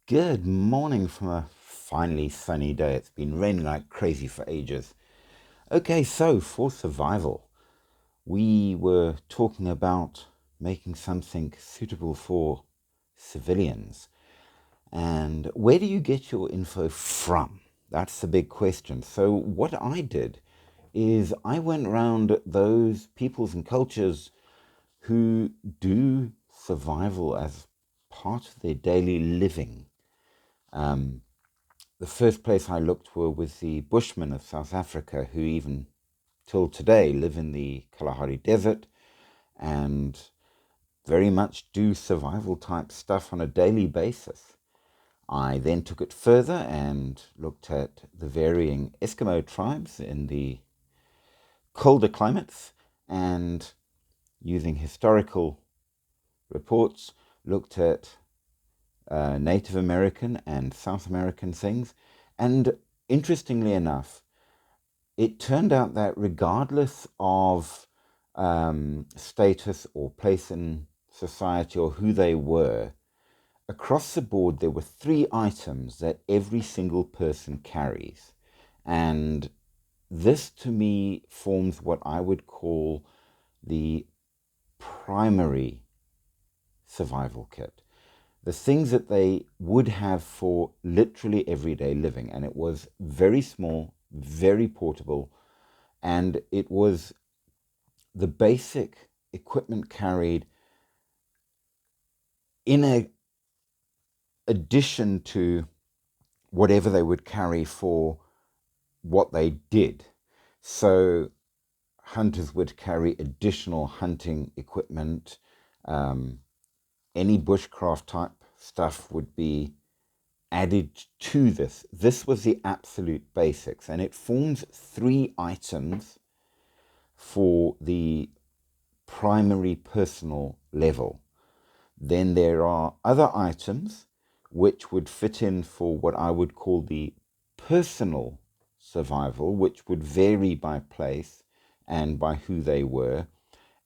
Good morning from a finally sunny day. It's been raining like crazy for ages. Okay, so for survival, we were talking about making something suitable for civilians. And where do you get your info from? That's the big question. So, what I did is I went around those peoples and cultures who do survival as part of their daily living. The first place I looked for was the Bushmen of South Africa, who even till today live in the Kalahari Desert and very much do survival type stuff on a daily basis. I then took it further and looked at the varying Eskimo tribes in the colder climates and using historical reports looked at Native American and South American things. And interestingly enough, it turned out that regardless of status or place in society or who they were, across the board there were three items that every single person carries. And this to me forms what I would call the primary survival kit. The things that they would have for literally everyday living. And it was very small, very portable, and it was the basic equipment carried in a addition to whatever they would carry for what they did. So hunters would carry additional hunting equipment. Any bushcraft type stuff would be added to this. This was the absolute basics, and it forms three items for the primary personal level. Then there are other items which would fit in for what I would call the personal survival, which would vary by place and by who they were.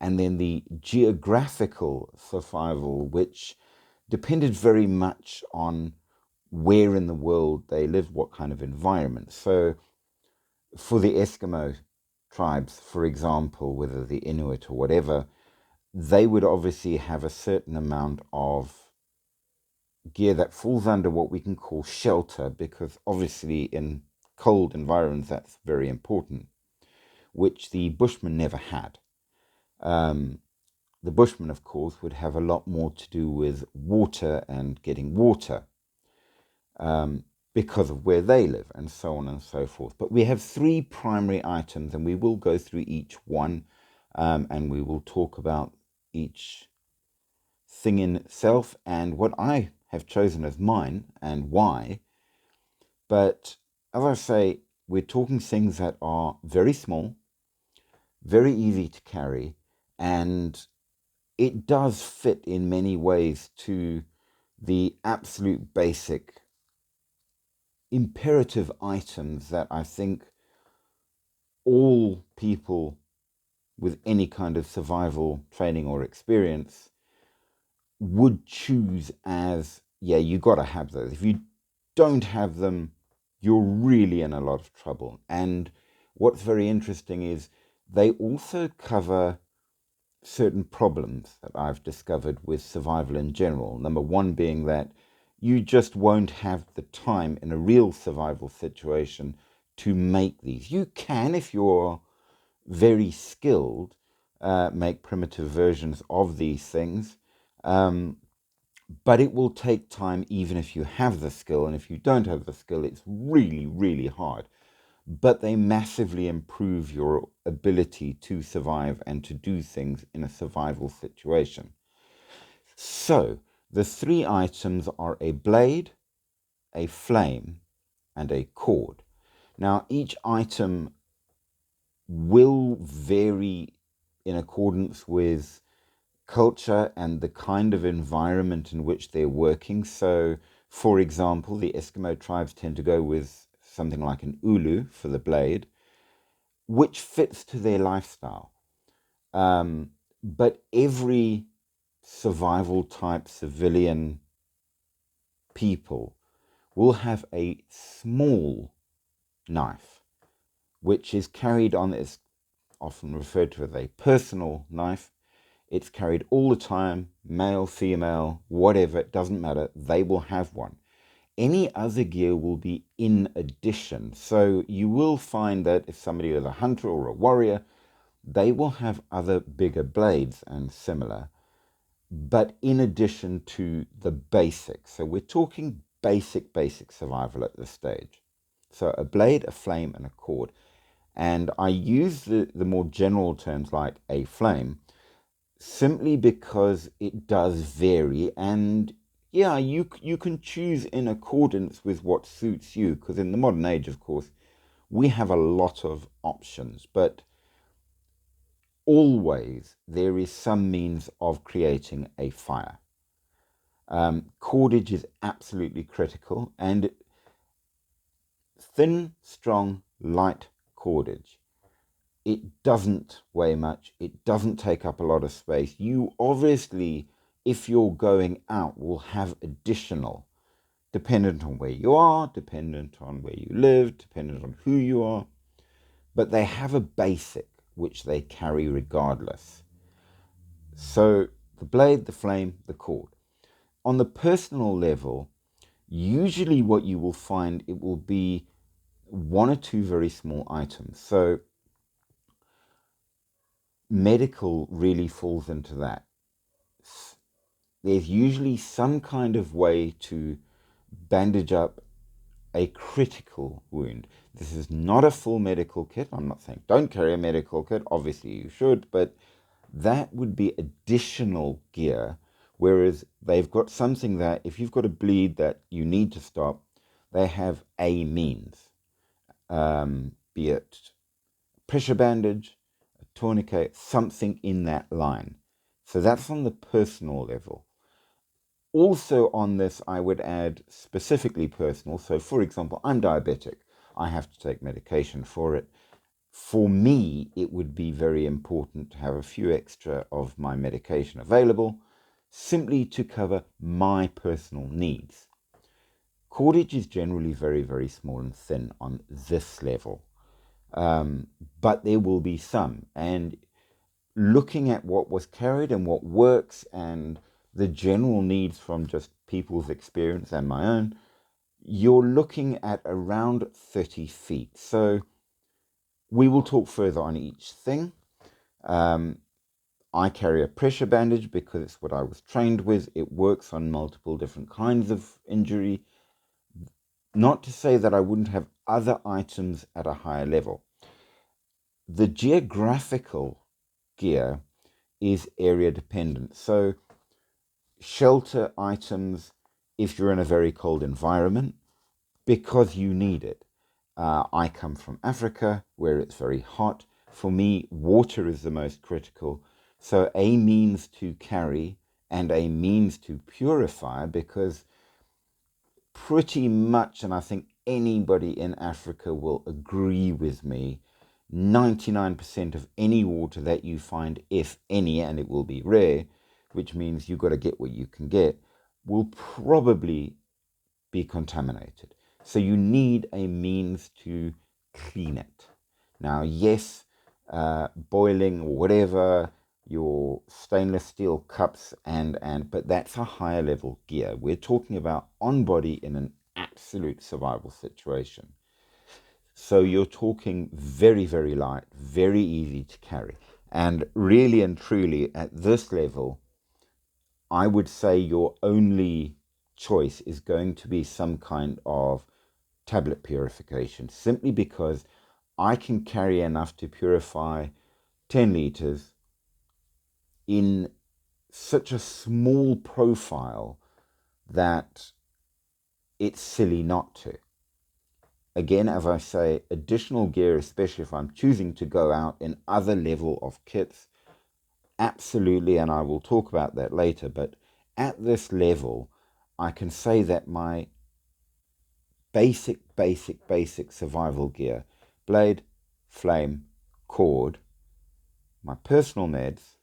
And then the geographical survival, which depended very much on where in the world they lived, what kind of environment. So for the Eskimo tribes, for example, whether the Inuit or whatever, they would obviously have a certain amount of gear that falls under what we can call shelter, because obviously in cold environments that's very important, which the Bushmen never had. The Bushmen, of course, would have a lot more to do with water and getting water because of where they live and so on and so forth. But we have three primary items, and we will go through each one, and we will talk about each thing in itself and what I have chosen as mine and why. But as I say, we're talking things that are very small, very easy to carry, and it does fit in many ways to the absolute basic imperative items that I think all people with any kind of survival training or experience would choose as, yeah, you got to have those. If you don't have them, you're really in a lot of trouble. And what's very interesting is they also cover certain problems that I've discovered with survival in general. Number one being that you just won't have the time in a real survival situation to make these. You can, if you're very skilled, make primitive versions of these things. But it will take time even if you have the skill. And if you don't have the skill, it's really, really hard. But they massively improve your ability to survive and to do things in a survival situation. So the three items are a blade, a flame, and a cord. Now, each item will vary in accordance with culture and the kind of environment in which they're working. So, for example, the Eskimo tribes tend to go with something like an ulu for the blade, which fits to their lifestyle. But every survival type civilian people will have a small knife, which is carried on, is often referred to as a personal knife. It's carried all the time, male, female, whatever, it doesn't matter, they will have one. Any other gear will be in addition. So you will find that if somebody is a hunter or a warrior, they will have other bigger blades and similar, but in addition to the basics. So we're talking basic survival at this stage. So a blade, a flame, and a cord. And I use the more general terms like a flame simply because it does vary, and yeah, you can choose in accordance with what suits you, because in the modern age, of course, we have a lot of options, but always there is some means of creating a fire. Cordage is absolutely critical, and thin, strong, light cordage. It doesn't weigh much. It doesn't take up a lot of space. You obviously, if you're going out, will have additional, dependent on where you are, dependent on where you live, dependent on who you are. But they have a basic which they carry regardless. So the blade, the flame, the cord. On the personal level, usually what you will find, it will be one or two very small items. So medical really falls into that. There's usually some kind of way to bandage up a critical wound. This is not a full medical kit. I'm not saying don't carry a medical kit. Obviously you should, but that would be additional gear. Whereas they've got something that if you've got a bleed that you need to stop, they have a means, be it pressure bandage, a tourniquet, something in that line. So that's on the personal level. Also on this, I would add specifically personal. So for example, I'm diabetic. I have to take medication for it. For me, it would be very important to have a few extra of my medication available, simply to cover my personal needs. Cordage is generally very, very small and thin on this level, but there will be some. And looking at what was carried and what works and the general needs from just people's experience and my own, you're looking at around 30 feet. So we will talk further on each thing. I carry a pressure bandage because it's what I was trained with. It works on multiple different kinds of injury. Not to say that I wouldn't have other items at a higher level. The geographical gear is area dependent. So shelter items, if you're in a very cold environment, because you need it. I come from Africa where it's very hot. For me, water is the most critical. So a means to carry and a means to purify, because pretty much, and I think anybody in Africa will agree with me, 99% of any water that you find, if any, and it will be rare, which means you've got to get what you can get, will probably be contaminated. So you need a means to clean it. Now, yes, boiling or whatever, your stainless steel cups, but that's a higher level gear. We're talking about on body in an absolute survival situation. So you're talking very, very light, very easy to carry. And really and truly at this level, I would say your only choice is going to be some kind of tablet purification, simply because I can carry enough to purify 10 liters in such a small profile that it's silly not to. Again, as I say, additional gear, especially if I'm choosing to go out in other level of kits, absolutely, and I will talk about that later, but at this level, I can say that my basic survival gear, blade, flame, cord, my personal meds,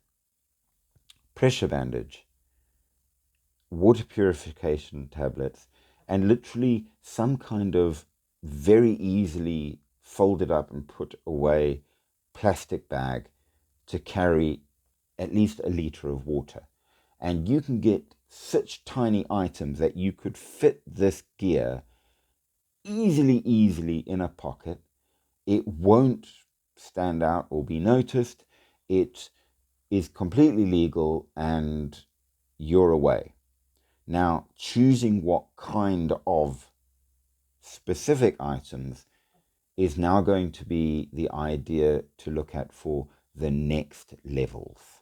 pressure bandage, water purification tablets, and literally some kind of very easily folded up and put away plastic bag to carry at least a liter of water. And you can get such tiny items that you could fit this gear easily in a pocket. It won't stand out or be noticed. It is completely legal and you're away. Now, choosing what kind of specific items is now going to be the idea to look at for the next levels.